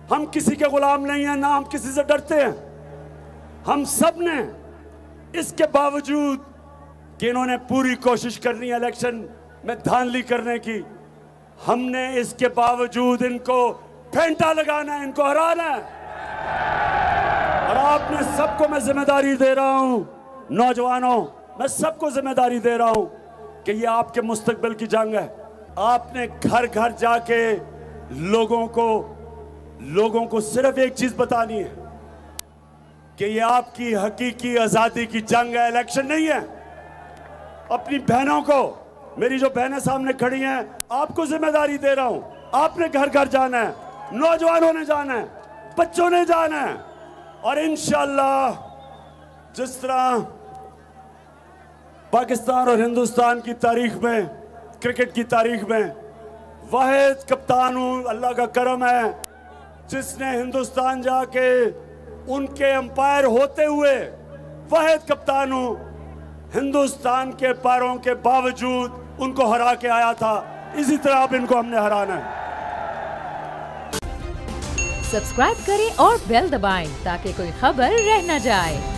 हम किसी के गुलाम नहीं हैं, ना हम किसी से डरते हैं। हम सब ने इसके बावजूद कि इन्होंने पूरी कोशिश करनी है इलेक्शन में धांधली करने की, हमने इसके बावजूद इनको फेंटा लगाना है, इनको हराना है। और आपने सबको मैं जिम्मेदारी दे रहा हूं, नौजवानों, मैं सबको जिम्मेदारी दे रहा हूं कि ये आपके मुस्तकबिल की जंग है। आपने घर घर जाके लोगों को सिर्फ एक चीज बतानी है कि ये आपकी हकीकी आजादी की जंग है, इलेक्शन नहीं है। अपनी बहनों को, मेरी जो बहनें सामने खड़ी हैं, आपको जिम्मेदारी दे रहा हूं। आपने घर घर जाना है, नौजवानों ने जाना है, बच्चों ने जाना है। और इंशाअल्लाह जिस तरह पाकिस्तान और हिंदुस्तान की तारीख में, क्रिकेट की तारीख में वाहिद कप्तान हूं, अल्लाह का करम है, जिसने हिंदुस्तान जाके उनके अंपायर होते हुए वाहिद कप्तान हूं, हिंदुस्तान के पारों के बावजूद उनको हरा के आया था। इसी तरह अब इनको हमने हराना है। सब्सक्राइब करें और बेल दबाएं ताकि कोई खबर रह न जाए।